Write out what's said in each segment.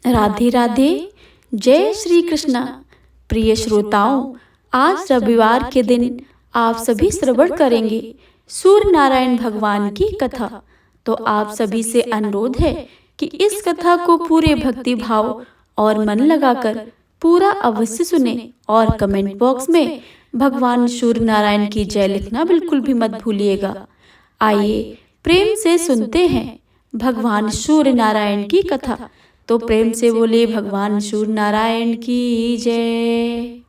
राधे राधे। जय श्री कृष्णा। प्रिय श्रोताओं, आज रविवार के दिन आप सभी श्रवण करेंगे सूर्य नारायण भगवान की कथा। तो आप सभी से अनुरोध है कि इस कथा को पूरे भक्ति भाव और मन लगाकर पूरा अवश्य सुने और कमेंट बॉक्स में भगवान सूर्य नारायण की जय लिखना बिल्कुल भी मत भूलिएगा। आइए प्रेम से सुनते हैं भगवान सूर्य नारायण की कथा। तो प्रेम से बोले भगवान सूर्य नारायण की जय।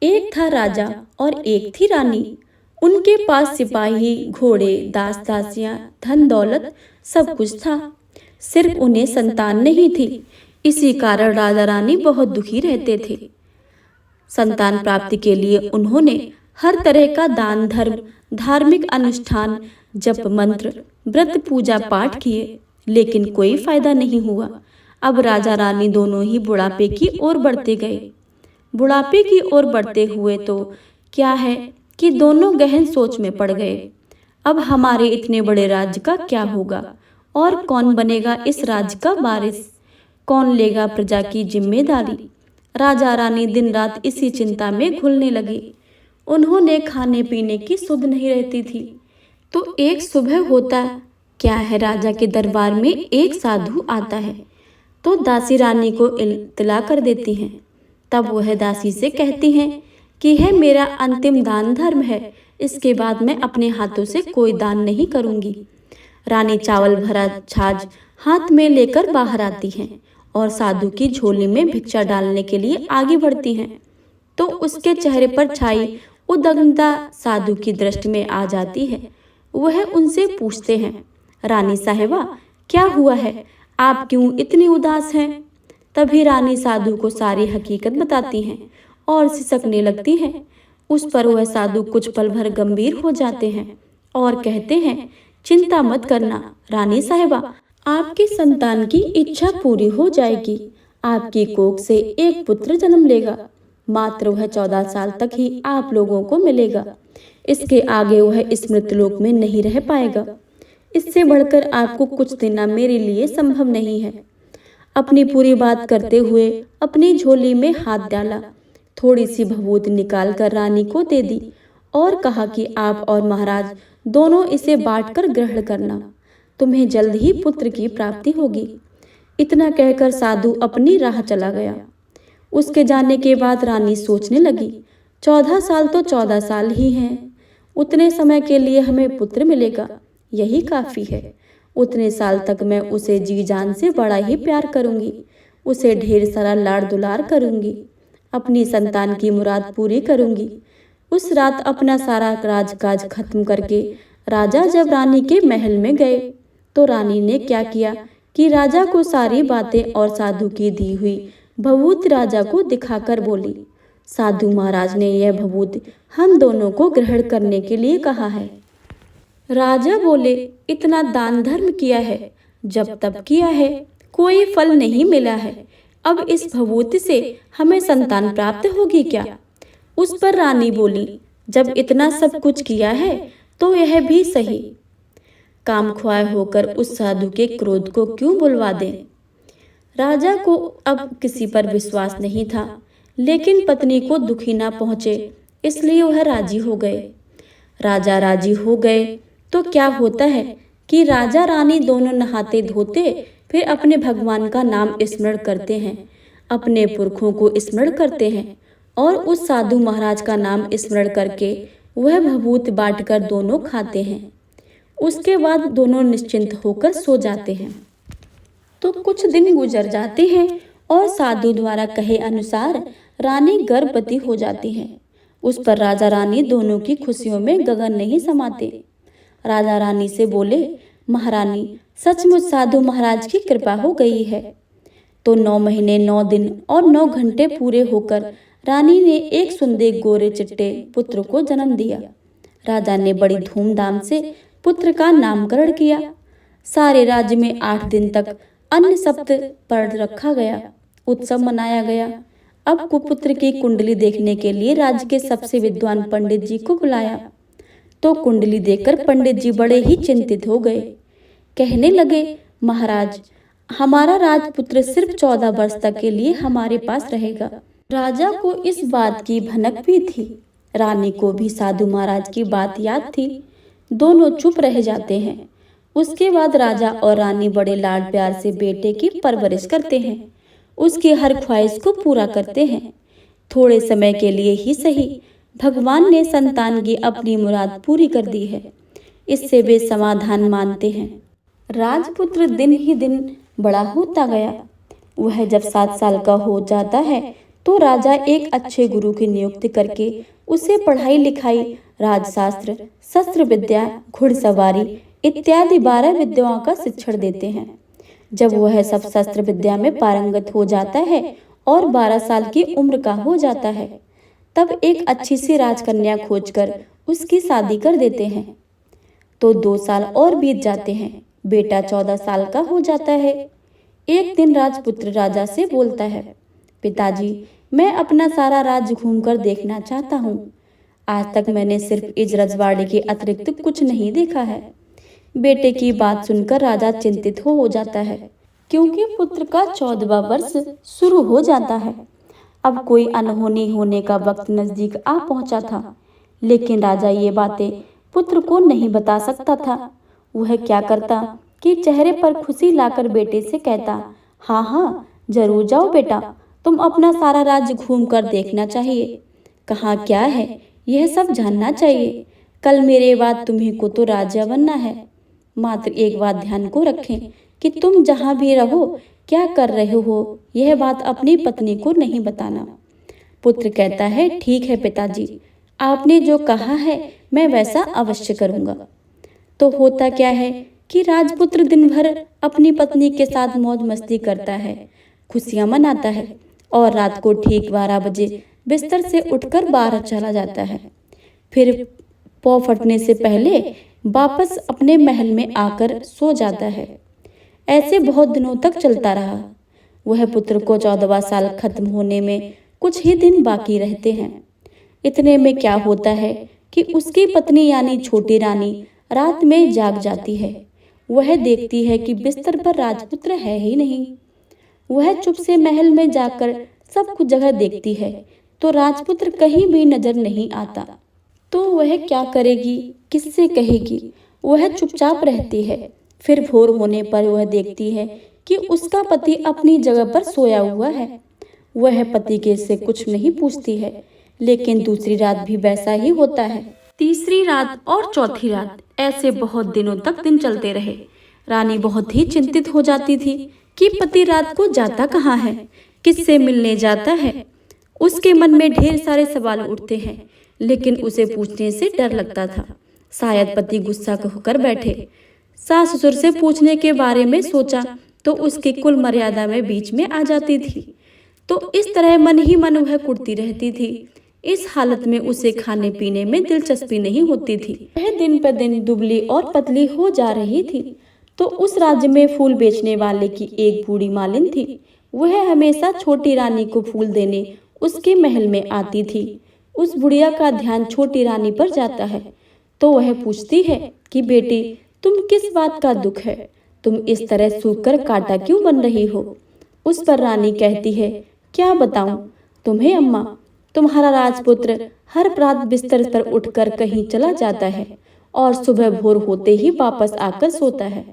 एक था राजा और एक थी रानी। उनके पास सिपाही, घोड़े, दास दासियां, धन दौलत सब कुछ था। सिर्फ उन्हें संतान नहीं थी। इसी कारण राजा रानी बहुत दुखी रहते थे। संतान प्राप्ति के लिए उन्होंने हर तरह का दान धर्म, धार्मिक अनुष्ठान, जप मंत्र, व्रत पूजा पाठ किए, लेकिन कोई फायदा नहीं हुआ। अब राजा रानी दोनों ही बुढ़ापे की ओर बढ़ते गए। बुढ़ापे की ओर बढ़ते हुए तो क्या है कि दोनों गहन सोच में पड़ गए। अब हमारे इतने बड़े राज्य का क्या होगा और कौन बनेगा इस राज्य का वारिस, कौन लेगा प्रजा की जिम्मेदारी। राजा रानी दिन रात इसी चिंता में घुलने लगे। उन्होंने खाने पीने की सुध नहीं रहती थी। तो एक सुबह होता क्या है, राजा के दरबार में एक साधु आता है तो दासी रानी को इत्तला कर देती हैं। तब वह दासी से कहती हैं कि यह मेरा अंतिम दान धर्म है, इसके बाद मैं अपने हाथों से कोई दान नहीं करूंगी। रानी चावल भरा छाछ हाथ में लेकर बाहर आती हैं और साधु की झोली में भिक्षा डालने के लिए आगे बढ़ती हैं। तो उसके चेहरे पर छाई उद्विग्नता साधु की दृष्टि में आ जाती है। वह उनसे पूछते हैं, रानी साहिबा क्या हुआ है, आप क्यों इतनी उदास हैं। तभी रानी साधु को सारी हकीकत बताती हैं और सिसकने लगती हैं। उस पर वह साधु कुछ पल भर गंभीर हो जाते हैं और कहते हैं, चिंता मत करना रानी साहिबा, आपकी संतान की इच्छा पूरी हो जाएगी। आपकी कोख से एक पुत्र जन्म लेगा। मात्र वह 14 साल तक ही आप लोगों को मिलेगा। इसके आगे वह इस मृतलोक में नहीं रह पाएगा। इससे बढ़कर आपको कुछ देना मेरे लिए संभव नहीं है। अपनी पूरी बात करते हुए अपनी झोली में हाथ डाला, थोड़ी सी भभूत निकाल कर रानी को दे दी और कहा कि आप और महाराज दोनों इसे बांटकर ग्रहण करना, तुम्हें जल्द ही पुत्र की प्राप्ति होगी। इतना कहकर साधु अपनी राह चला गया। उसके जाने के बाद रानी सोचने लगी, 14 साल तो 14 साल ही हैं, उतने समय के लिए हमें पुत्र मिलेगा, यही काफी है। उतने साल तक मैं उसे जी जान से बड़ा ही प्यार करूंगी, उसे ढेर सारा लाड़ दुलार करूंगी, अपनी संतान की मुराद पूरी करूंगी। उस रात अपना सारा राजकाज खत्म करके राजा जब रानी के महल में गए तो रानी ने क्या किया कि राजा को सारी बातें और साधु की दी हुई भभूत राजा को दिखाकर बोली, साधु महाराज ने यह भभूत हम दोनों को ग्रहण करने के लिए कहा है। राजा बोले, इतना दान धर्म किया है, जब तब किया है, कोई फल नहीं मिला है। अब इस भभूत से हमें संतान प्राप्त होगी क्या। उस पर रानी बोली, जब इतना सब कुछ किया है तो यह भी सही। काम ख्वाह होकर उस साधु के क्रोध को क्यों बुलवा दें। राजा को अब किसी पर विश्वास नहीं था, लेकिन पत्नी को दुखी ना पहुंचे इसलिए वह राजी हो गए। राजा राजी हो गए तो क्या होता है कि राजा रानी दोनों नहाते धोते फिर अपने भगवान का नाम स्मरण करते हैं, अपने पुरखों को स्मरण करते हैं और उस साधु महाराज का नाम स्मरण करके वह भभूत बांटकर दोनों खाते हैं। उसके बाद दोनों निश्चिंत होकर सो जाते हैं। तो कुछ दिन गुजर जाते हैं और साधु द्वारा कहे अनुसार रानी गर्भवती हो जाती है। उस पर राजा रानी दोनों की खुशियों में गगन नहीं समाते। राजा रानी से बोले, महारानी सचमुच साधु महाराज की कृपा हो गई है। तो 9 महीने 9 दिन और 9 घंटे पूरे होकर रानी ने एक सुंदर गोरे चिट्टे पुत्र को जन्म दिया। राजा ने बड़ी धूमधाम से पुत्र का नामकरण किया। सारे राज्य में 8 दिन तक अन्न सप्त पर रखा गया, उत्सव मनाया गया। अब कुपुत्र की कुंडली देखने के लिए राज्य के सबसे विद्वान पंडित जी को बुलाया। तो कुंडली देखकर पंडित जी बड़े ही चिंतित हो गए। कहने लगे, महाराज हमारा राजपुत्र सिर्फ 14 वर्ष तक के लिए हमारे पास रहेगा। राजा को इस बात की भनक भी थी। रानी को भी साधु महाराज की बात याद थी। दोनों चुप रह जाते हैं। उसके बाद राजा और रानी बड़े लाड प्यार से बेटे की परवरिश करते हैं। उसकी हर ख्वाहिश को पूरा करते हैं। थोड़े समय के लिए ही सही, भगवान ने संतान की अपनी मुराद पूरी कर दी है। इससे वे समाधान मानते हैं। राजपुत्र दिन ही दिन बड़ा होता गया। वह जब 7 साल का हो जाता है तो राजा एक अच्छे गुरु की नियुक्ति करके उसे पढ़ाई लिखाई, राजशास्त्र, शस्त्र विद्या, घुड़सवारी इत्यादि 12 विद्याओं का शिक्षण देते हैं। जब वह सब शस्त्र विद्या में पारंगत हो जाता है और 12 साल की उम्र का हो जाता है, तब एक अच्छी सी राजकन्या खोजकर उसकी शादी कर देते हैं। तो 2 साल और बीत जाते हैं। बेटा 14 साल का हो जाता है। एक दिन राजपुत्र राजा से बोलता है, पिताजी, मैं अपना सारा राज्य घूमकर देखना चाहता हूँ। आज तक मैंने सिर्फ इस रजवाड़े के अतिरिक्त कुछ नहीं देखा है। बेटे की बात सुनकर राजा चिंतित हो जाता है, क्योंकि पुत्र का 14वां वर्ष शुरू हो जाता है। अब कोई अनहोनी होने का वक्त नजदीक आ पहुंचा था, लेकिन राजा ये बातें पुत्र को नहीं बता सकता था। वह क्या करता कि चेहरे पर खुशी लाकर बेटे से कहता, हाँ हाँ जरूर जाओ बेटा, तुम अपना सारा राज्य घूम कर देखना चाहिए। कहाँ क्या है यह सब जानना चाहिए। कल मेरे बाद तुम्ही को तो राजा बनना है। मात्र एक बात ध्यान को रखें कि तुम जहाँ भी रहो, क्या कर रहे हो, यह बात अपनी पत्नी को नहीं बताना। पुत्र कहता है, ठीक है पिताजी, आपने जो कहा है मैं वैसा अवश्य करूँगा। तो होता क्या है कि राजपुत्र दिन भर अपनी पत्नी के साथ मौज मस्ती करता है, खुशियां मनाता है और रात को ठीक 12 बजे बिस्तर से उठकर बाहर चला जाता है। फिर पौ फटने से पहले वापस अपने महल में आकर सो जाता है। ऐसे बहुत दिनों तक चलता रहा। वह पुत्र को 14वां साल खत्म होने में कुछ ही दिन बाकी रहते हैं। इतने में क्या होता है कि उसकी पत्नी यानी छोटी रानी रात में जाग जाती है। वह देखती है कि बिस्तर पर राजपुत्र है ही नहीं। वह चुप से महल में जाकर सब कुछ जगह देखती है, तो राजपुत्र कहीं भी नजर नहीं आता। तो वह क्या करेगी, किससे कहेगी? वह चुपचाप रहती है। फिर भोर होने पर वह देखती है कि उसका पति अपनी जगह पर सोया हुआ है। वह पति के से कुछ नहीं पूछती है, लेकिन दूसरी रात भी वैसा ही होता है। तीसरी रात और चौथी रात, ऐसे बहुत दिनों तक दिन चलते रहे। रानी बहुत ही चिंतित हो जाती थी कि पति रात को जाता कहाँ है, किससे मिलने जाता है। उसके मन में ढेर सारे सवाल उठते हैं, लेकिन उसे पूछने से डर लगता था। शायद पति गुस्सा होकर बैठे। सास ससुर से पूछने के बारे में सोचा तो उसकी कुल मर्यादा में बीच में आ जाती थी। तो इस तरह मन ही मन वह कुढ़ती रहती थी। इस हालत में उसे खाने पीने में दिलचस्पी नहीं होती थी। वह दिन पर दिन दुबली और पतली हो जा रही थी। तो उस राज्य में फूल बेचने वाले की एक बूढ़ी मालिन थी। वह हमेशा छोटी रानी को फूल देने उसके महल में आती थी। उस बुढ़िया का ध्यान छोटी रानी पर जाता है, तो वह पूछती है कि बेटी, तुम किस बात का दुख है? तुम इस तरह सूख कर कांटा क्यों बन रही हो? उस पर रानी कहती है, क्या बताऊं तुम्हें अम्मा, तुम्हारा राजपुत्र हर रात बिस्तर पर उठकर कहीं चला जाता है और सुबह भोर होते ही वापस आकर सोता है।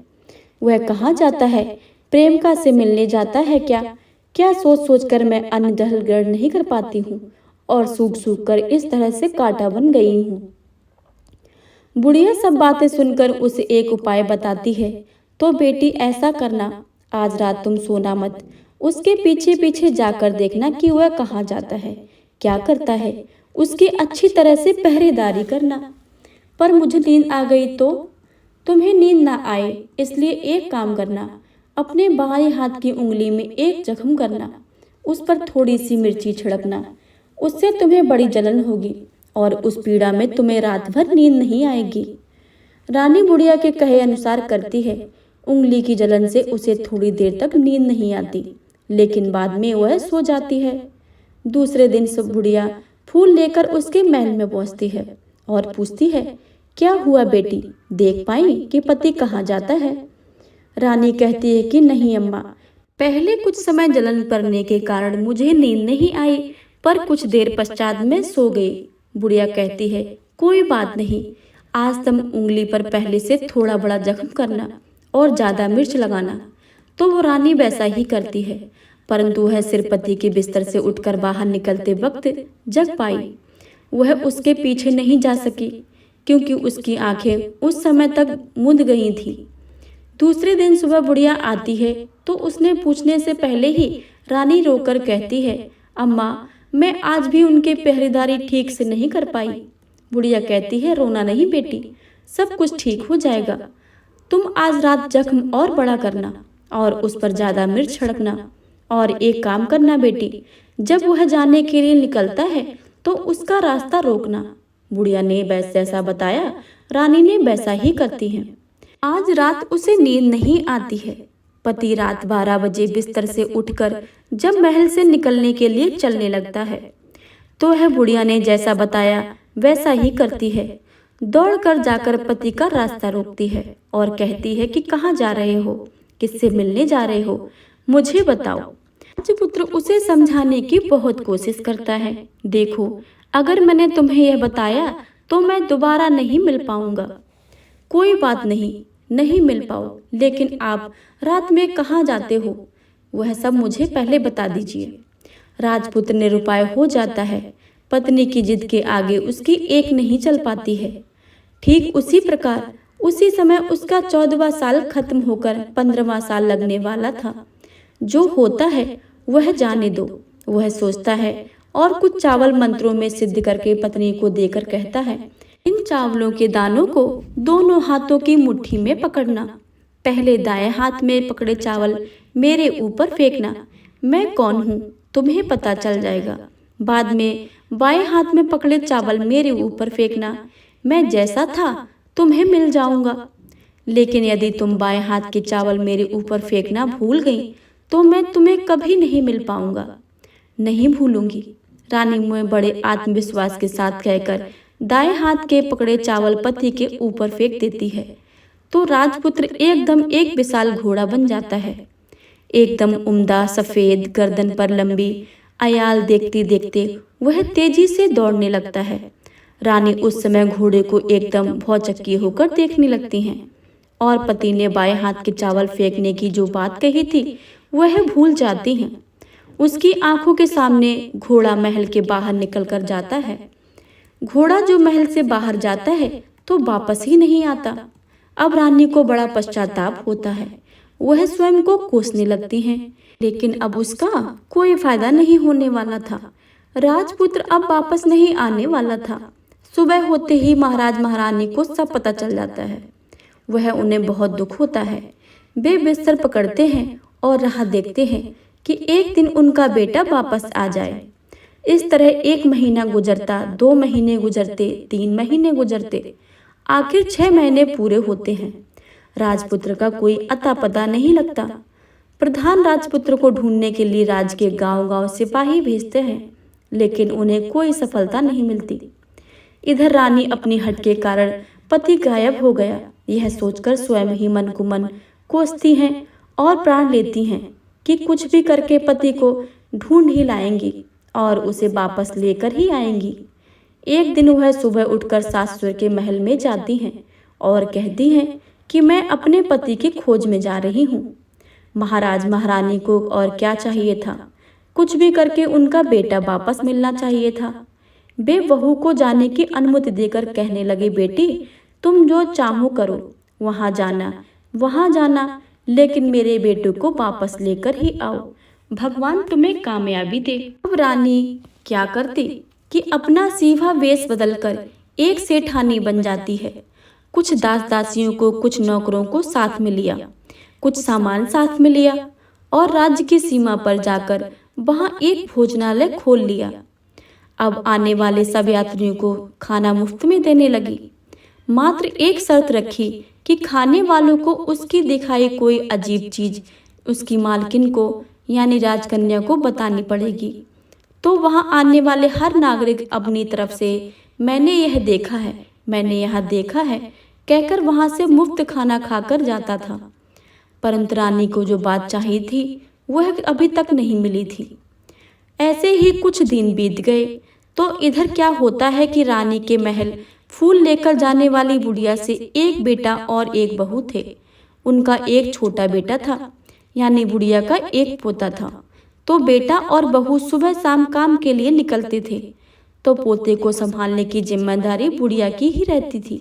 वह कहाँ जाता है? प्रेमिका से मिलने जाता है क्या? क्या सोच सोच कर मैं अन्न जल ग्रहण नहीं कर पाती हूँ और सूख सूख कर इस तरह से कांटा बन गई हूँ। बुढ़िया सब बातें सुनकर उसे एक उपाय बताती है, तो बेटी ऐसा करना, आज रात तुम सोना मत, उसके पीछे पीछे जाकर देखना कि वह कहाँ जाता है, क्या करता है, उसकी अच्छी तरह से पहरेदारी करना। पर मुझे नींद आ गई तो? तुम्हें नींद ना आए इसलिए एक काम करना, अपने बाएं हाथ की उंगली में एक जख्म करना, उस पर थोड़ी सी मिर्ची छिड़कना। उससे तुम्हें बड़ी जलन होगी और उस पीड़ा में तुम्हें रात भर नींद नहीं आएगी। रानी बुढ़िया के कहे अनुसार करती है। उंगली की जलन से उसे थोड़ी देर तक नींद नहीं आती, लेकिन बाद में वह सो जाती है। दूसरे दिन सब बुढ़िया फूल लेकर उसके महल में पहुंचती है और पूछती है, क्या हुआ बेटी, देख पाई कि पति कहाँ जाता है? रानी कहती है कि नहीं अम्मा, पहले कुछ समय जलन पड़ने के कारण मुझे नींद नहीं आई, पर कुछ देर पश्चात मैं सो गई। बुढ़िया कहती है कोई बात नहीं, आज तुम उंगली पर पहले से थोड़ा बड़ा जख्म करना और ज्यादा मिर्च लगाना। तो वो रानी वैसा ही करती है, परंतु वह सिर पति के बिस्तर से उठकर बाहर निकलते वक्त जग पाई। वह उसके पीछे नहीं जा सकी क्योंकि उसकी आंखें उस समय तक मूंद गई थी। दूसरे दिन सुबह बुढ़िया आती है तो उसने पूछने से पहले ही रानी रोकर कहती है, अम्मा, मैं आज भी उनके पहरेदारी ठीक से नहीं कर पाई। बुढ़िया कहती है, रोना नहीं बेटी, सब कुछ ठीक हो जाएगा। तुम आज रात जख्म और बड़ा करना और उस पर ज्यादा मिर्च छिड़कना, और एक काम करना बेटी, जब वह जाने के लिए निकलता है तो उसका रास्ता रोकना। बुढ़िया ने जैसा बताया रानी ने वैसा ही करती है। आज रात उसे नींद नहीं आती है। पति रात 12 बजे बिस्तर से उठकर जब महल से निकलने के लिए चलने लगता है तो वह बुढ़िया ने जैसा बताया वैसा ही करती है। दौड़कर जाकर पति का रास्ता रोकती है और कहती है कि कहाँ जा रहे हो, किससे मिलने जा रहे हो, मुझे बताओ। राजपुत्र उसे समझाने की बहुत कोशिश करता है। देखो, अगर मैंने तुम्हें यह बताया तो मैं दोबारा नहीं मिल पाऊंगा। कोई बात नहीं, नहीं मिल पाओ, लेकिन आप रात में कहाँ जाते हो वह सब मुझे पहले बता दीजिए। राजपुत्र निरुपाय हो जाता है। पत्नी की जिद के आगे उसकी एक नहीं चल पाती है। ठीक उसी प्रकार उसी समय उसका 14वां साल खत्म होकर 15वां साल लगने वाला था। जो होता है वह जाने दो, वह सोचता है और कुछ चावल मंत्रों में सिद्ध करके पत्नी को देकर कहता है, इन चावलों के दानों को दोनों हाथों की मुट्ठी में पकड़ना। पहले दाएं हाथ में पकड़े चावल मेरे ऊपर फेंकना। मैं कौन हूँ तुम्हें पता चल जाएगा। बाद में बाएं हाथ में पकड़े चावल मेरे ऊपर फेंकना। मैं जैसा था तुम्हें मिल जाऊंगा। लेकिन यदि तुम बाएं हाथ के चावल मेरे ऊपर फेंकना भूल गई तो मैं तुम्हें कभी नहीं मिल पाऊंगा। नहीं भूलूंगी, रानी में बड़े आत्मविश्वास के साथ कहकर दाएं हाथ के पकड़े चावल पति के ऊपर फेंक देती है तो राजपुत्र एकदम एक विशाल घोड़ा बन जाता है। एकदम उम्दा, सफेद, गर्दन पर लंबी आयाल देखते देखते वह तेजी से दौड़ने लगता है। रानी उस समय घोड़े को एकदम भौचक्की होकर देखने लगती हैं और पति ने बाएं हाथ के चावल फेंकने की जो बात कही थी वह भूल जाती हैं। उसकी आंखों के सामने घोड़ा महल के बाहर निकल कर जाता है। घोड़ा जो महल से बाहर जाता है तो वापस ही नहीं आता। अब रानी को बड़ा पश्चाताप होता है। वह स्वयं को कोसने लगती हैं, लेकिन अब उसका कोई फायदा नहीं होने वाला था। राजपुत्र अब वापस नहीं आने वाला था। सुबह होते ही महाराज महारानी को सब पता चल जाता है। वह उन्हें बहुत दुख होता है। वे बिस्तर पकड़ते हैं और राह देखते हैं कि एक दिन उनका बेटा वापस आ जाए। इस तरह 1 महीना गुजरता, 2 महीने गुजरते, 3 महीने गुजरते, आखिर 6 महीने पूरे होते हैं। राजपुत्र का कोई अता पता नहीं लगता। प्रधान राजपुत्र को ढूंढने के लिए राज के गांव-गांव सिपाही भेजते हैं, लेकिन उन्हें कोई सफलता नहीं मिलती। इधर रानी अपनी हट के कारण पति गायब हो गया यह सोचकर स्वयं ही मन को मन कोसती हैं और प्राण लेती हैं कि कुछ भी करके पति को ढूंढ ही लाएंगी और उसे वापस लेकर ही आएंगी। एक दिन वह सुबह उठकर सासुर के महल में जाती हैं और कहती हैं कि मैं अपने पति की खोज में जा रही हूँ। महाराज महारानी को और क्या चाहिए था, कुछ भी करके उनका बेटा वापस मिलना चाहिए था। वे बहू को जाने की अनुमति देकर कहने लगे, बेटी तुम जो चाहो करो, वहाँ जाना, लेकिन मेरे बेटे को वापस लेकर ही आओ। भगवान तुम्हें कामयाबी दे। अब रानी क्या करती कि अपना सीधा वेश बदलकर एक सेठानी बन जाती है। कुछ दास दासियों को, कुछ नौकरों को साथ में लिया, कुछ सामान साथ में लिया और राज्य की सीमा पर जाकर वहां एक भोजनालय खोल लिया। अब आने वाले सब यात्रियों को खाना मुफ्त में देने लगी। मात्र एक शर्त रखी कि खाने वालों को उसकी दिखाई कोई अजीब चीज उसकी मालकिन को यानी राजकन्या को बतानी पड़ेगी। तो वहां आने वाले हर नागरिक अपनी तरफ से मैंने यह देखा है, मैंने यह देखा है कहकर वहां से मुफ्त खाना खाकर जाता था। परंतु रानी को जो बात चाहिए थी वह अभी तक नहीं मिली थी। ऐसे ही कुछ दिन बीत गए तो इधर क्या होता है कि रानी के महल फूल लेकर जाने वाली बुढ़िया से एक बेटा और एक बहू थे। उनका एक छोटा बेटा था, यानी बुढ़िया का एक पोता था। तो बेटा और बहू सुबह शाम काम के लिए निकलते थे, तो पोते को संभालने की जिम्मेदारी बुढ़िया की ही रहती थी।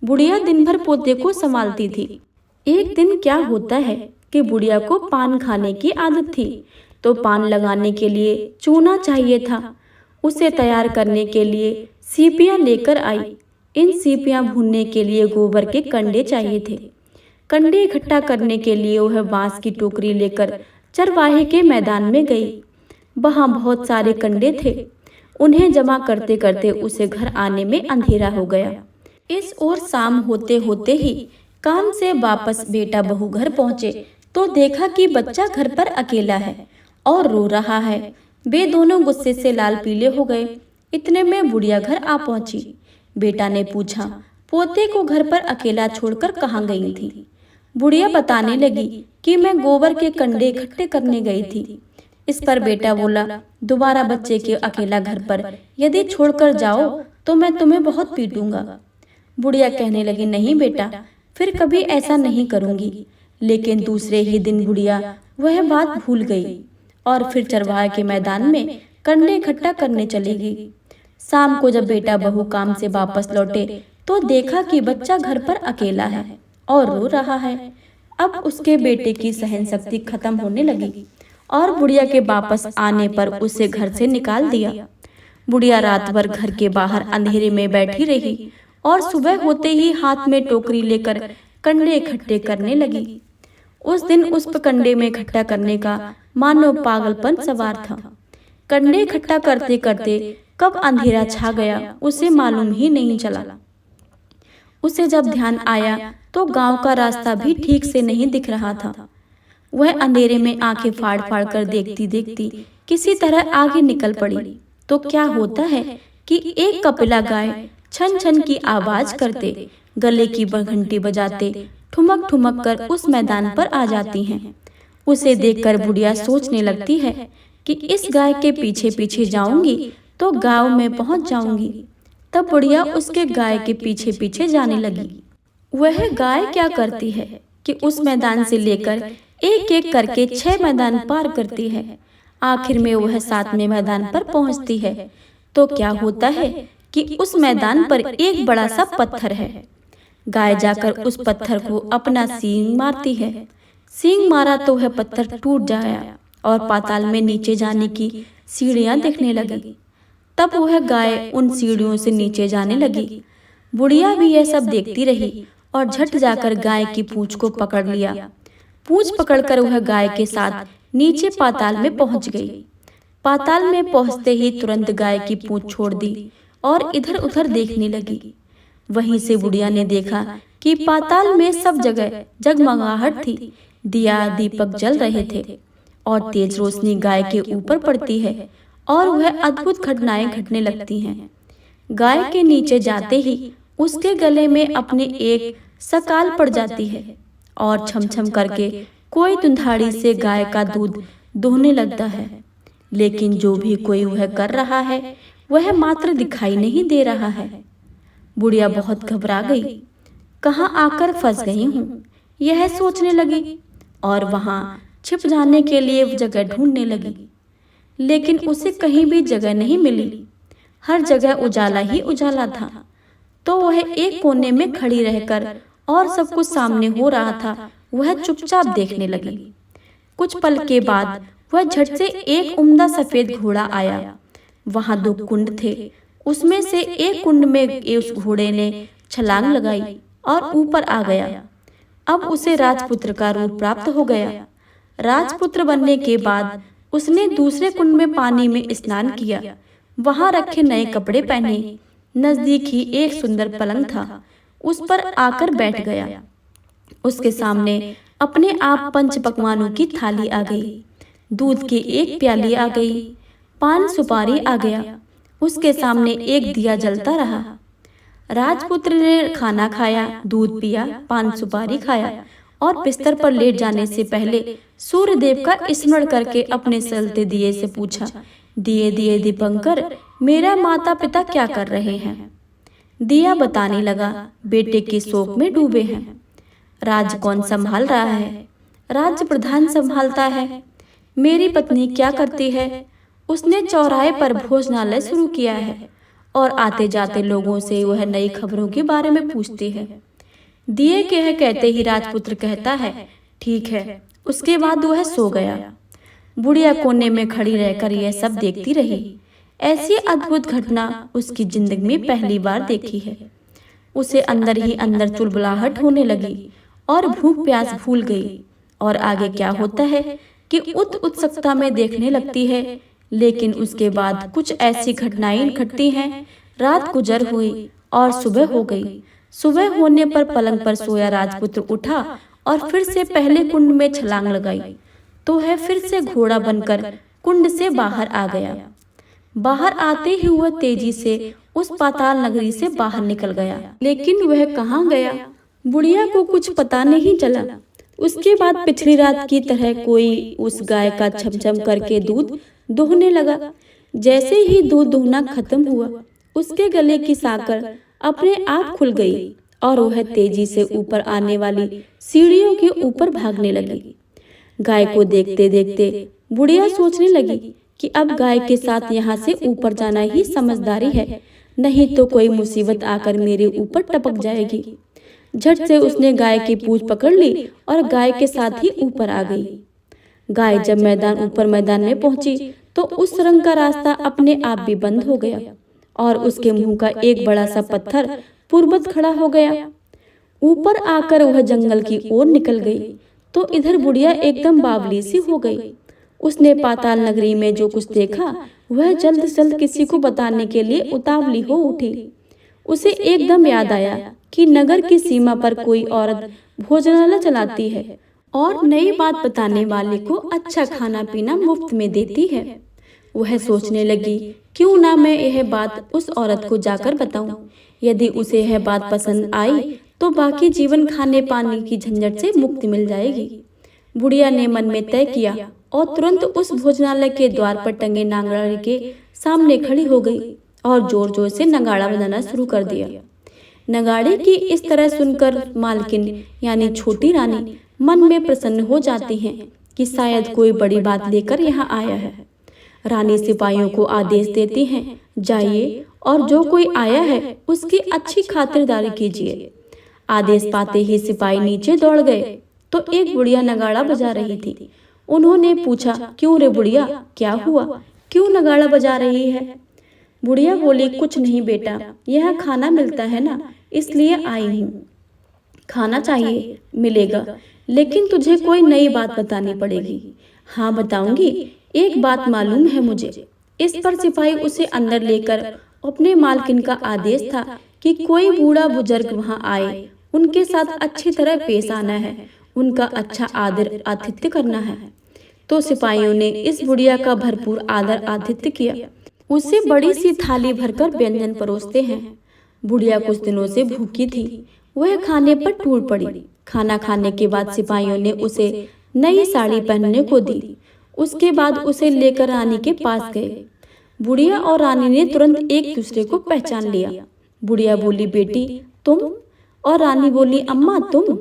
बुढ़िया दिन भर पोते को संभालती थी। एक दिन क्या होता है कि बुढ़िया को पान खाने की आदत थी, तो पान लगाने के लिए चूना चाहिए था। उसे तैयार करने के लिए सीपियाँ लेकर आई। इन सीपियाँ भूनने के लिए गोबर के कंडे चाहिए थे। कंडे इकट्ठा करने के लिए वह बांस की टोकरी लेकर चरवाहे के मैदान में गई। वहाँ बहुत सारे कंडे थे। उन्हें जमा करते करते उसे घर आने में अंधेरा हो गया। इस ओर शाम होते होते ही काम से वापस बेटा बहू घर पहुँचे तो देखा कि बच्चा घर पर अकेला है और रो रहा है। वे दोनों गुस्से से लाल पीले हो गए। इतने में बुढ़िया घर आ पहुंची। बेटा ने पूछा, पोते को घर पर अकेला छोड़कर कहाँ गई थी? बुढ़िया बताने लगी कि मैं गोबर के कंडे इकट्ठे करने गई थी। इस पर बेटा बोला, दोबारा बच्चे के अकेला घर पर यदि छोड़कर जाओ तो मैं तुम्हें बहुत पीटूंगा। बुढ़िया कहने लगी, नहीं बेटा, फिर कभी ऐसा नहीं करूंगी। लेकिन दूसरे ही दिन बुढ़िया वह बात भूल गई और फिर चरवाहे के मैदान में कंडे इकट्ठा करने चली गई। शाम को जब बेटा बहू काम से वापस लौटे तो देखा कि बच्चा घर पर अकेला है और रो रहा है। अब उसके बेटे की सहन शक्ति खत्म होने लगी और बुढ़िया के वापस आने पर उसे घर से निकाल दिया। बुढ़िया रात भर घर के बाहर अंधेरे में बैठी रही और सुबह होते ही हाथ में टोकरी लेकर कंडे इकट्ठे करने लगी। उस दिन उस कंडे में इकट्ठा करने का मानो पागलपन सवार था। कंडे इकट्ठा करते करते कब अंधेरा छा गया उसे मालूम ही नहीं चला। उसे जब ध्यान आया तो गांव का रास्ता भी ठीक से नहीं दिख रहा था। वह अंधेरे में आंखें फाड़ फाड़ कर देखती देखती किसी तरह आगे निकल पड़ी। तो क्या होता है कि एक कपिला गाय छन छन की आवाज करते, गले की घंटी बजाते ठुमक ठुमक कर उस मैदान पर आ जाती हैं। उसे देखकर बुढ़िया सोचने लगती है कि इस गाय के पीछे पीछे जाऊंगी तो गांव में पहुंच जाऊंगी। तब बुढ़िया उसके गाय के पीछे पीछे जाने लगी। वह गाय क्या करती है कि उस मैदान से लेकर एक एक करके 6 मैदान पार करती है। आखिर में वह 7वें मैदान पर पहुंचती है। तो क्या होता है कि उस मैदान पर एक बड़ा सा पत्थर है। गाय जाकर उस पत्थर को अपना सींग मारती है। सींग मारा तो वह पत्थर टूट जाया और पाताल में नीचे जाने की सीढ़ियां दिखने लगी। तब वह गाय उन सीढ़ियों से नीचे जाने लगी। बुढ़िया भी यह सब देखती रही और झट जाकर गाय की पूंछ को पकड़ लिया। पूंछ पकड़कर वह गाय के साथ नीचे पाताल में पहुंच गई। पाताल में पहुंचते ही तुरंत गाय की पूंछ छोड़ दी और इधर उधर देखने लगी। वहीं से बुढ़िया ने देखा कि पाताल में सब जगह जगमगाहट थी। दिया दीपक जल रहे थे और तेज रोशनी गाय के ऊपर पड़ती है और वह अद्भुत घटनाएं घटने लगती हैं। गाय के नीचे जाते ही उसके गले में अपने एक सकाल पड़ जाती है और छमछम करके कोई दुधाड़ी से गाय का दूध दोहने लगता है। लेकिन जो भी कोई वह कर रहा है वह मात्र दिखाई नहीं दे रहा है। बुढ़िया बहुत घबरा गई। कहाँ आकर फंस गई हूँ, यह सोचने लगी और वहां छिप जाने के लिए जगह ढूंढने लगी। लेकिन उसे कहीं भी जगह नहीं मिली। हर जगह उजाला ही उजाला था। तो वह एक कोने में खड़ी रहकर और सब कुछ सामने हो रहा था वह चुपचाप देखने लगी। कुछ पल के बाद वह झट से एक उम्दा सफेद घोड़ा आया। वहां 2 कुंड थे। उसमें से एक कुंड में उस घोड़े ने छलांग लगाई और ऊपर आ गया। अब उसे राजपुत्र का रूप प्राप्त हो गया। राजपुत्र बनने के बाद उसने दूसरे कुंड में पानी में स्नान किया। वहां रखे नए कपड़े पहने। नजदीक ही एक सुंदर पलंग था, उस पर आकर बैठ गया। उसके सामने अपने आप 5 पकवानों की थाली आ गई। दूध की एक प्याली आ गई। पान सुपारी आ गया। उसके सामने एक दिया जलता रहा। राजपुत्र ने खाना खाया, दूध पिया, पान सुपारी खाया और बिस्तर पर लेट जाने से पहले सूर्यदेव का स्मरण करके अपने जलते दिए से पूछा, दिए दिए दीपंकर, मेरा माता पिता क्या कर रहे हैं? दिया बताने लगा, बेटे के शोक में डूबे हैं। राज्य कौन संभाल रहा है? राज्य प्रधान संभालता है। मेरी पत्नी क्या करती है? उसने चौराहे पर भोजनालय शुरू किया है और आते जाते लोगों से वह नई खबरों के बारे में पूछती है। दिए के है कहते ही राजपुत्र कहता है, ठीक है। उसके बाद वह सो गया। बुढ़िया कोने में खड़ी रहकर यह सब देखती रही। ऐसी अद्भुत घटना उसकी जिंदगी में पहली बार देखी है। उसे अंदर ही अंदर चुलबुलाहट होने लगी और भूख प्यास भूल गई। और आगे क्या होता है कि उत्सुकता में देखने लगती है। लेकिन उसके बाद कुछ ऐसी घटनाएं घटती हैं। रात गुजर हुई और सुबह हो गई। सुबह होने पर पलंग पर सोया राजपुत्र उठा और फिर से पहले कुंड में छलांग लगाई तो वह फिर से घोड़ा बनकर कुंड से बाहर आ गया। बाहर आते ही वह तेजी से उस पाताल नगरी से बाहर निकल गया। लेकिन वह कहाँ गया, बुढ़िया को कुछ पता नहीं चला। उसके बाद पिछली रात की तरह कोई उस गाय का छमछम करके दूध दोहने लगा। जैसे ही दूध दोहना खत्म हुआ, उसके गले की साकर अपने आप खुल गई और वह तेजी से ऊपर आने वाली सीढ़ियों के ऊपर भागने लगी। गाय को देखते देखते बुढ़िया सोचने लगी कि अब गाय के साथ यहाँ से ऊपर जाना ही समझदारी है, नहीं तो कोई मुसीबत आकर मेरे ऊपर टपक जाएगी। झट से उसने गाय की पूंछ पकड़ ली और गाय के साथ ही ऊपर आ गई। गाय जब मैदान में पहुंची तो उस सुरंग का रास्ता अपने आप भी बंद हो गया और उसके मुंह का एक बड़ा सा पत्थर पूर्ववत खड़ा हो गया। ऊपर आकर वह जंगल की ओर निकल गई तो इधर बुढ़िया एकदम बावली सी हो गई। उसने पाताल नगरी में जो कुछ देखा वह जल्द से जल्द किसी को बताने के लिए उतावली हो उठी। उसे एकदम याद आया कि नगर की सीमा पर कोई औरत भोजनालय चलाती है और नई बात बताने वाले को अच्छा खाना पीना मुफ्त में देती है। वह सोचने लगी, क्यों ना मैं यह बात उस औरत को जाकर बताऊं। यदि उसे यह बात पसंद आई तो बाकी जीवन खाने पाने की झंझट से मुक्ति मिल जाएगी। बुढ़िया ने मन में तय किया और तुरंत उस भोजनालय के द्वार पर टंगे नगाड़े के सामने खड़ी हो गई और जोर जोर से नगाड़ा बजाना शुरू कर दिया। नगाड़े की इस तरह सुनकर मालकिन यानी छोटी रानी मन में प्रसन्न हो जाती हैं कि शायद कोई बड़ी बात लेकर यहाँ आया है। रानी सिपाहियों को आदेश देती हैं, जाइए और जो कोई आया है उसकी अच्छी खातिरदारी कीजिए। आदेश पाते ही सिपाही नीचे दौड़ गए तो एक बुढ़िया नगाड़ा बजा रही थी। उन्होंने पूछा, क्यों रे बुढ़िया, क्या हुआ, क्यों नगाड़ा बजा रही है? बुढ़िया बोली, कुछ नहीं बेटा, यह खाना मिलता है ना, इसलिए आई हूँ। खाना चाहिए, मिलेगा, लेकिन तुझे कोई नई बात बतानी पड़ेगी। हाँ बताऊंगी, एक बात मालूम है मुझे। इस पर सिपाही उसे अंदर लेकर अपने मालकिन का आदेश था कि कोई बूढ़ा बुजुर्ग वहाँ आए, उनके साथ अच्छी तरह पेश आना है, उनका अच्छा आदर आतिथ्य करना है। तो सिपाहियों ने इस बुढ़िया का भरपूर आदर आतिथ्य किया। उसे बड़ी सी थाली भरकर व्यंजन परोसते हैं। बुढ़िया कुछ दिनों से भूखी थी, वह खाने पर टूट पड़ी। खाना खाने के बाद सिपाहियों ने उसे नई साड़ी पहनने को दी। उसके बाद उसे लेकर रानी के पास गए। बुढ़िया और रानी ने तुरंत एक दूसरे को पहचान लिया। बुढ़िया बोली, बेटी तुम? और रानी बोली, अम्मा तुम?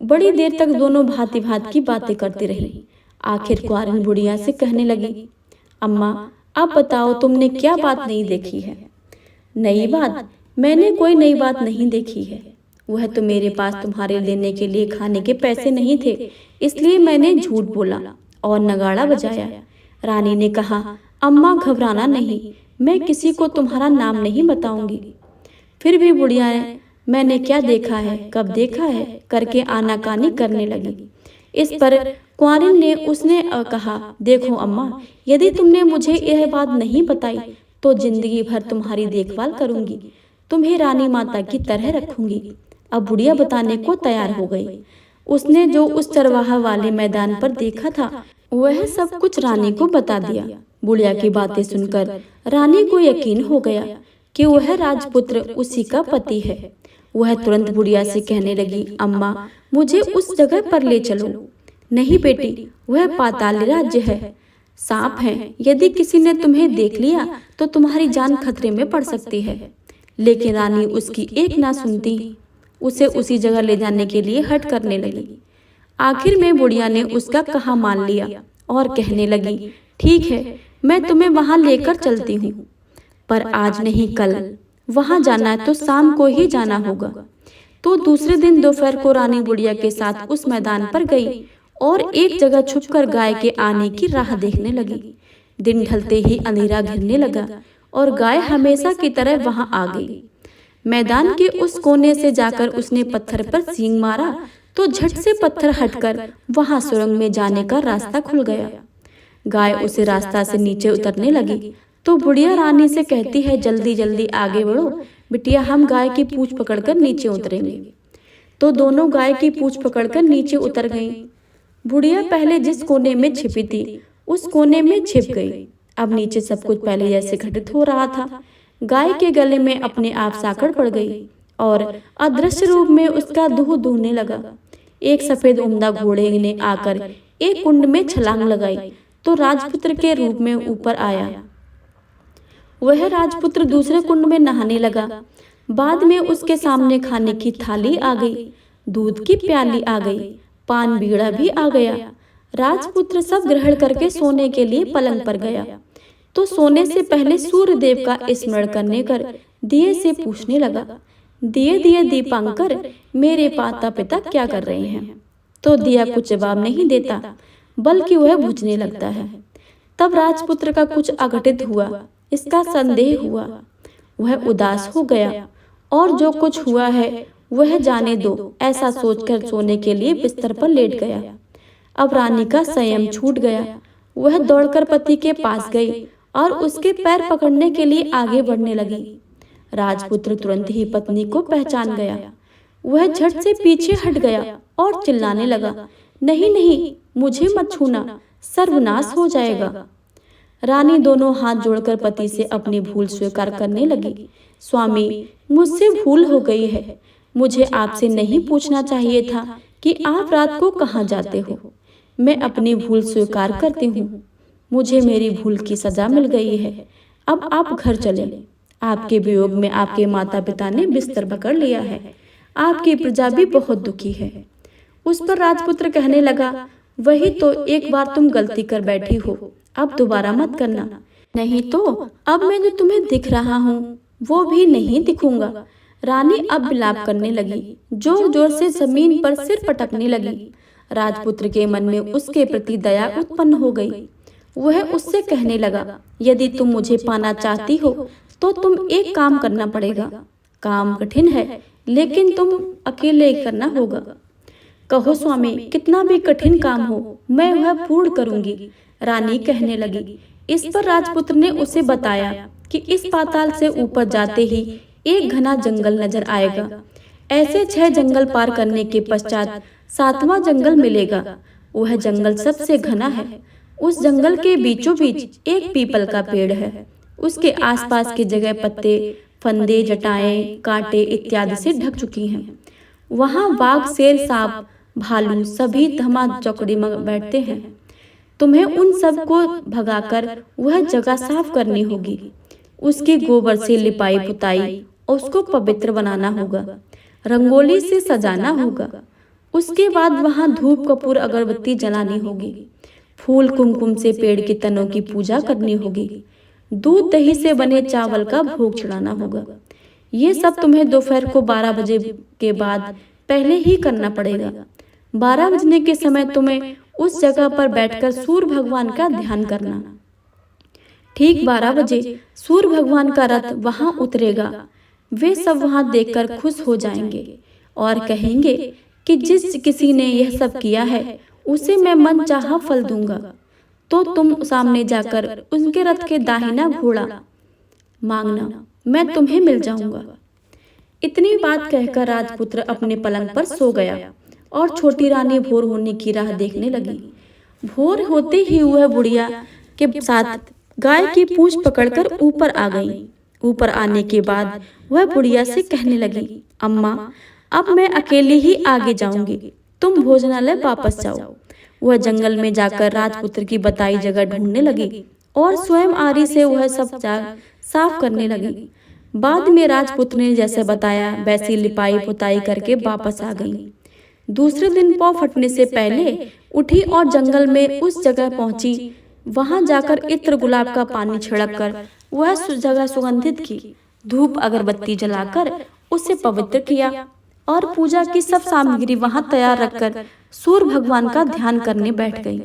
बड़ी देर तक दोनों भांति भांति की बातें करती रही। आखिर कुंवारिन बुढ़िया से कहने लगी, अम्मा अब बताओ तुमने क्या बात नहीं देखी है? नई बात? मैंने कोई नई बात नहीं देखी है। वह तो मेरे पास तुम्हारे लेने के लिए खाने के पैसे नहीं थे, इसलिए मैंने झूठ बोला और नगाड़ा बजाया। रानी ने कहा, अम्मा घबराना नहीं, मैं किसी को तुम्हारा नाम नहीं बताऊंगी। फिर भी बुढ़िया ने मैंने क्या देखा है, कब देखा है करके आनाकानी करने लगी। इस पर कुंवारिन ने उसने कहा, देखो अम्मा, यदि तुमने मुझे यह बात नहीं बताई तो जिंदगी भर तुम्हारी देखभाल करूंगी, तुम्हें रानी माता की तरह रखूंगी। अब बुढ़िया बताने को तैयार हो गई। उसने जो उस चरवाहा वाले मैदान पर देखा था वह सब कुछ रानी को बता दिया। बुढ़िया की बातें सुनकर रानी को यकीन हो गया कि वह राजपुत्र उसी का पति है। वह तुरंत बुढ़िया से कहने लगी, अम्मा मुझे उस जगह पर ले चलो। नहीं बेटी, वह पाताल राज्य है, सांप है, यदि किसी ने तुम्हें देख लिया तो तुम्हारी जान खतरे में पड़ सकती है। लेकिन रानी उसकी एक ना सुनती, उसे उसी जगह ले जाने के लिए हट करने लगी। आखिर में बुढ़िया ने उसका कहा मान लिया और कहने लगी, ठीक है, मैं तुम्हें वहां लेकर चलती हूँ, पर आज नहीं कल। वहां जाना है तो शाम को ही जाना होगा। तो दूसरे दिन दोपहर को रानी बुढ़िया के साथ उस मैदान पर गई और एक जगह छुपकर गाय के आने की राह देखने लगी। दिन ढलते ही अंधेरा घिरने लगा और गाय हमेशा की तरह वहां आ गई। मैदान के उस कोने से जाकर उसने पत्थर पर सींग मारा तो झट से पत्थर हटकर वहां सुरंग में जाने का रास्ता खुल गया। गाय उसे रास्ता से नीचे उतरने लगी तो बुढ़िया रानी से कहती है, जल्दी जल्दी आगे बढ़ो बिटिया, हम गाय की पूंछ पकड़कर नीचे उतरेंगे। तो दोनों गाय की पूंछ पकड़कर नीचे उतर गईं। बुढ़िया पहले जिस कोने में छिपी थी उस कोने में छिप गई। अब नीचे सब कुछ पहले जैसे घटित हो रहा था। गाय के गले में अपने आप साकड़ पड़ गई और अदृश्य रूप में उसका दूध दूहने लगा। एक सफेद उम्दा घोड़े ने आकर एक कुंड में छलांग लगाई तो राजपुत्र के रूप में ऊपर आया। वह राजपुत्र दूसरे कुंड में नहाने लगा। बाद में उसके सामने खाने की थाली आ गई, दूध की प्याली आ गई, पान बीड़ा भी आ गया। राजपुत्र सब ग्रहण करके सोने के लिए पलंग पर गया तो सोने से पहले सूर्य देव का स्मरण करने कर दिए से पूछने लगा, दिए दिए दीपांकर, मेरे माता पिता क्या कर रहे हैं? तो दिया कुछ जवाब नहीं देता, बल्कि वह बुझने लगता है। तब राजपुत्र का कुछ अघटित हुआ, इसका संदेह हुआ। वह उदास हो गया और जो कुछ हुआ है वह जाने दो, ऐसा सोचकर सोने के लिए बिस्तर पर लेट गया। अब रानी का संयम छूट गया। वह दौड़कर पति के पास गई और उसके पैर पकड़ने के लिए आगे बढ़ने लगी। राजपुत्र तुरंत ही पत्नी को पहचान गया। वह झट से पीछे हट गया और चिल्लाने लगा, नहीं नहीं, मुझे मत छूना, सर्वनाश हो जाएगा। रानी दोनों हाथ जोड़कर पति से अपनी भूल स्वीकार करने लगी। स्वामी, मुझसे भूल हो गई है। मुझे आपसे नहीं पूछना चाहिए था कि आप रात को कहाँ जाते हो। मैं अपनी भूल स्वीकार करती हूँ। मुझे मेरी भूल की सजा मिल गई है। अब आप घर चलें। आपके वियोग में आपके माता पिता ने बिस्तर पकड़ लिया है। आपकी प्रजा भी बहुत दुखी है। उस पर राजपुत्र कहने लगा, वही तो, एक बार तुम गलती कर बैठी हो, अब दोबारा मत करना, नहीं तो अब मैं जो तुम्हें दिख रहा हूँ वो भी नहीं दिखूंगा। रानी अब विलाप करने लगी, जोर जोर से जमीन पर सिर पटकने लगी। राजपुत्र के मन में उसके प्रति दया उत्पन्न हो गई। वह उससे कहने लगा, यदि तुम मुझे पाना चाहती हो तो तुम एक काम करना पड़ेगा। काम कठिन है, लेकिन तुम अकेले करना होगा। कहो स्वामी, कितना भी कठिन काम हो मैं वह पूर्ण करूंगी, रानी कहने लगी। इस पर राजपुत्र ने उसे बताया कि इस पाताल से ऊपर जाते ही एक घना जंगल नजर आएगा। ऐसे 6 जंगल पार करने के पश्चात 7वां जंगल मिलेगा। वह जंगल सबसे घना है। उस जंगल के बीचों बीच एक पीपल का पेड़ है। उसके आसपास की जगह पत्ते, फंदे, जटाएं, कांटे इत्यादि से ढक चुकी हैं। वहां बाघ, शेर, सांप, भालू सभी धमा चौकड़ी में बैठते हैं। तुम्हें उन सब को भगाकर वह जगह साफ करनी होगी। उसकी गोबर से लिपाई पुताई और उसको पवित्र बनाना होगा। रंगोली से सजाना होगा। उसके बाद वहां धूप, कपूर, अगरबत्ती जलानी होगी। फूल कुमकुम से पेड़ के तनों की पूजा करनी होगी। दूध दही से बने चावल का भोग चढ़ाना होगा। ये सब तुम्हें दोपहर को 12 बजे के बाद पहले ही करना पड़ेगा। 12 बजने के समय तुम्हें उस जगह पर बैठकर सूर्य भगवान का ध्यान करना। ठीक 12 बजे सूर्य भगवान का रथ वहां उतरेगा। वे सब वहां देखकर खुश हो जाएंगे और कहेंगे कि जिस किसी ने यह सब किया है उसे मैं मन चाहा फल दूंगा। तो तुम सामने जाकर उनके रथ के दाहिना घोड़ा मांगना, मैं तुम्हें मिल जाऊंगा। इतनी बात कहकर राजपुत्र अपने पलंग पर सो गया और छोटी रानी भोर होने की राह देखने लगी। भोर होते ही वह बुढ़िया के साथ गाय की पूंछ पकड़कर ऊपर आ गई ऊपर आने के बाद वह बुढ़िया से कहने लगी, अम्मा अब मैं अकेली ही आगे जाऊंगी, तुम भोजनालय वापस जाओ। वह जंगल में जाकर राजपुत्र की बताई जगह ढूंढने लगी और स्वयं आरी से वह सब साफ करने लगी। बाद में राजपुत्र ने जैसे बताया वैसी लिपाई पुताई करके वापस आ गई। दूसरे दिन पौ फटने से पहले उठी और जंगल में उस जगह पहुंची। वहां जाकर इत्र गुलाब का पानी छिड़क कर वह जगह सुगंधित की, धूप अगरबत्ती जलाकर उसे पवित्र किया और पूजा की सब सामग्री वहां तैयार रखकर सूर्य भगवान का ध्यान करने बैठ गई।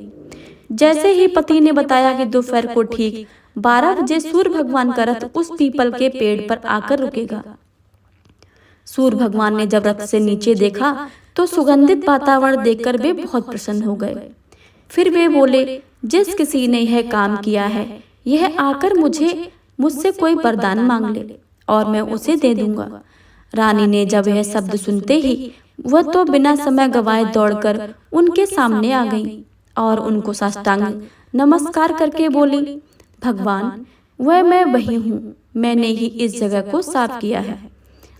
जैसे ही पति ने बताया कि दोपहर को ठीक 12 बजे सूर्य भगवान का रथ उस पीपल के पेड़ पर आकर रुकेगा। सूर्य भगवान ने जब रथ से नीचे देखा तो सुगंधित वातावरण देखकर वे बहुत प्रसन्न हो गए। फिर वे बोले, जिस किसी ने यह काम किया है यह आकर मुझसे कोई वरदान मांग ले और मैं उसे दे दूंगा। रानी ने जब यह शब्द सुनते ही वह तो बिना समय गवाए दौड़कर उनके सामने आ गई और उनको साष्टांग नमस्कार करके बोली, भगवान वह मैं वही हूँ, मैंने ही इस जगह को साफ किया है।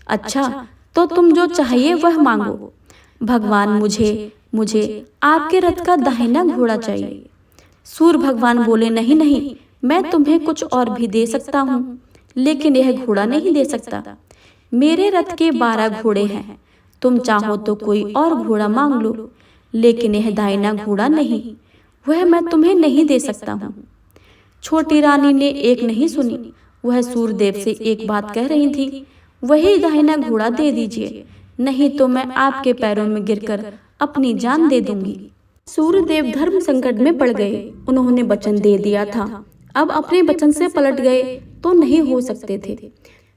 अच्छा तो तुम जो चाहिए वह मांगो। भगवान मुझे आपके रथ का दाहिना घोड़ा चाहिए। सूर्य भगवान बोले, नहीं नहीं, मैं तुम्हें कुछ और भी दे सकता हूँ, लेकिन यह घोड़ा नहीं दे सकता। मेरे रथ के 12 घोड़े हैं, तुम चाहो तो कोई और घोड़ा मांग लो, लेकिन यह दाहिना घोड़ा नहीं, वह मैं तुम्हें नहीं दे सकता हूँ। छोटी रानी ने एक नहीं सुनी, वह सूर्यदेव से एक बात कह रही थी, वही दाहिना घोड़ा दे दीजिए, नहीं तो मैं आपके पैरों में गिरकर अपनी जान दे दूंगी। सूर्यदेव धर्म संकट में पड़ गए। उन्होंने वचन दे दिया था, अब अपने वचन से पलट गए तो नहीं हो सकते थे।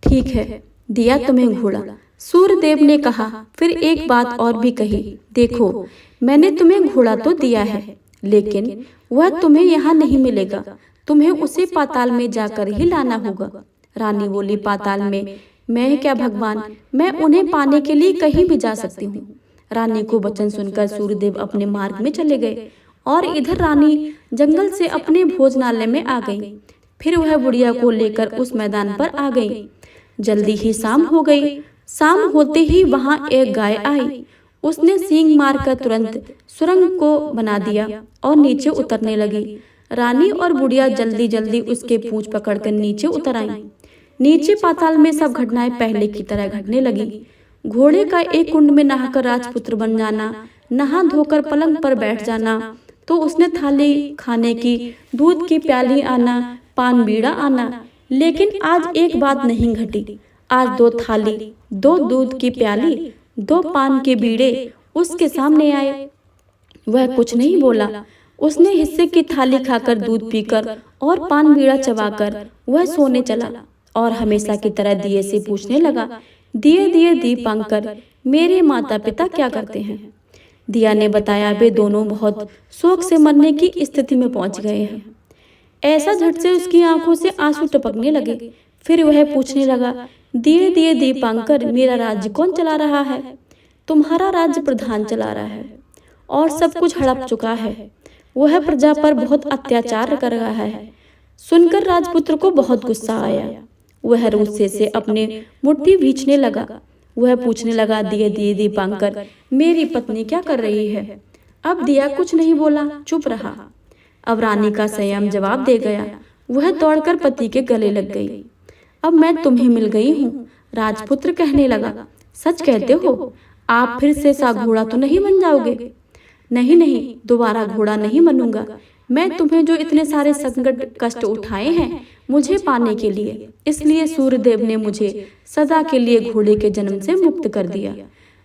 ठीक है, दिया तुम्हें घोड़ा, सूर्यदेव ने कहा। फिर एक बात और भी कही, देखो मैंने तुम्हें घोड़ा तो दिया है, लेकिन वह तुम्हें यहाँ नहीं मिलेगा, तुम्हें उसे पाताल में जाकर ही लाना होगा। रानी बोली, पाताल में? मैं क्या भगवान, मैं उन्हें पाने के लिए कहीं भी जा सकती हूँ। रानी को वचन सुनकर सूर्यदेव अपने मार्ग में चले गए और इधर रानी जंगल से अपने भोजनालय में आ गई। फिर वह बुढ़िया को लेकर उस मैदान पर आ गई। जल्दी ही शाम हो गई। शाम होते ही वहां एक गाय आई। उसने सींग मारकर तुरंत सुरंग को बना दिया और नीचे उतरने लगी। रानी और बुढ़िया जल्दी जल्दी उसके पूंछ पकड़कर नीचे उतर आई। नीचे पाताल में सब घटनाएं पहले की तरह घटने लगी। घोड़े का एक कुंड में नहाकर राजपुत्र बन जाना, नहा धोकर पलंग पर बैठ जाना, तो उसने थाली खाने की, दूध की प्याली आना, पान बीड़ा आना। लेकिन आज एक बात नहीं घटी। आज 2 थाली, 2 दूध की प्याली, 2 पान के बीड़े उसके सामने आए। वह कुछ नहीं बोला। उसने हिस्से की थाली खाकर, दूध पीकर और पान बीड़ा चबाकर वह सोने चला और हमेशा की तरह दिए से पूछने लगा, दिए दीपांकर, मेरे माता पिता क्या करते हैं? दिया ने बताया, वे दोनों बहुत शोक से मरने की स्थिति में पहुंच गए हैं। ऐसा झट से उसकी आंखों से आंसू टपकने लगे। फिर वह पूछने लगा, दिए दीपांकर, मेरा राज्य कौन चला रहा है? तुम्हारा राज्य प्रधान चला रहा है और सब कुछ हड़प चुका है। वह प्रजा पर बहुत अत्याचार कर रहा है। सुनकर राजपुत्र को बहुत गुस्सा आया। वह गुस्से से अपने मुट्ठी भींचने लगा। वह पूछने लगा, दिए दीपांकर, मेरी पत्नी क्या कर रही है? अब दिया कुछ नहीं बोला, चुप रहा। अब रानी का संयम जवाब दे गया। वह दौड़कर पति के गले लग गई। अब मैं तुम्हें मिल गई हूँ, राजपुत्र कहने लगा। सच कहते हो? आप फिर से सा घोड़ा तो नहीं बन जाओगे? नहीं, दोबारा घोड़ा नहीं बनूंगा। मैं तुम्हें जो इतने सारे संकट कष्ट उठाए हैं मुझे पाने के लिए, इसलिए सूर्यदेव ने मुझे सदा के लिए घोड़े के जन्म से मुक्त कर दिया।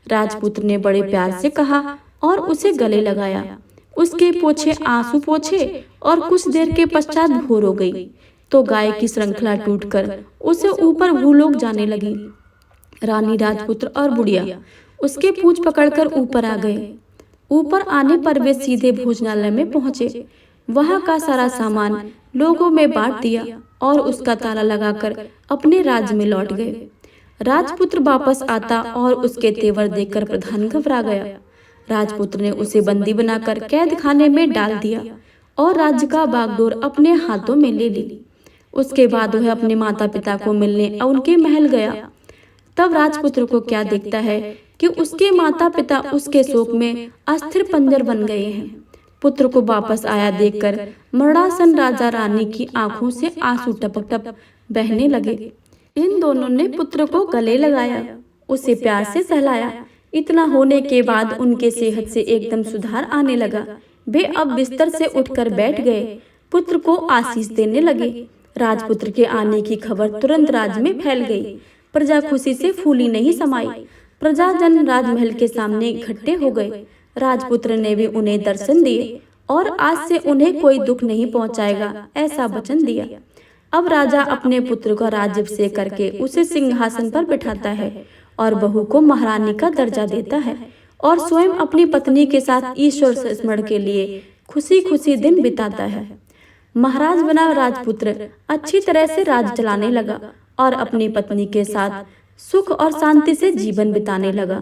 राजपुत्र ने बड़े प्यार से कहा और उसे गले लगाया। उसके पोछे आंसू पोछे और कुछ देर के पश्चात भोर हो गई तो गाय की श्रृंखला टूटकर उसे ऊपर भूलोक जाने लगी। रानी, राजपुत्र और बुढ़िया उसके पूंछ पकड़कर ऊपर आ गए। ऊपर आने पर वे सीधे भोजनालय में पहुंचे। वहां का सारा सामान लोगों में बांट दिया और उसका ताला लगाकर अपने राज्य में लौट गए। राजपुत्र वापस आता और उसके तेवर देखकर प्रधान घबरा गया। राजपुत्र ने उसे बंदी बनाकर कैद खाने में डाल दिया और राज्य का बागडोर अपने हाथों में ले ली। उसके बाद वह अपने माता पिता को मिलने और उनके महल गया। तब राजपुत्र को क्या दिखता है कि उसके माता पिता उसके शोक में अस्थिर पंजर बन गए हैं। पुत्र को वापस आया देखकर मरणासन राजा रानी की आंखों से आंसू टपक टपक बहने लगे। इन दोनों ने पुत्र को गले लगाया, उसे प्यार से सहलाया। इतना होने के बाद उनके सेहत से एकदम सुधार आने लगा। वे अब बिस्तर से उठकर बैठ गए, पुत्र को आशीष देने लगे। राजपुत्र के आने की खबर तुरंत राज्य में फैल गई। प्रजा खुशी से फूली नहीं समाई। प्रजाजन राजमहल के सामने इकट्ठे हो गए। राजपुत्र ने भी उन्हें दर्शन दिए और आज से उन्हें कोई दुख नहीं पहुंचाएगा, ऐसा वचन दिया। अब राजा अपने पुत्र का राज्याभिषेक करके उसे सिंहासन पर बिठाता है और बहू को महारानी का दर्जा देता है और स्वयं अपनी पत्नी के साथ ईश्वर स्मरण के लिए खुशी खुशी दिन बिताता है। महाराज बना राजपुत्र अच्छी तरह से राज चलाने लगा और अपनी पत्नी के साथ सुख और शांति से जीवन बिताने लगा।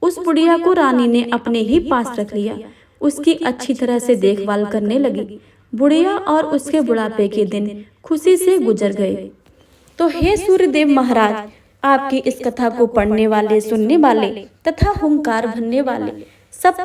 उस बुढ़िया को रानी ने अपने ही पास रख लिया, उसकी अच्छी तरह से देखभाल करने लगी। बुढ़िया और उसके बुढ़ापे के दिन खुशी से गुजर गए। तो हे सूर्यदेव महाराज, आपकी इस कथा को पढ़ने वाले, सुनने वाले तथा हुंकार भरने वाले सब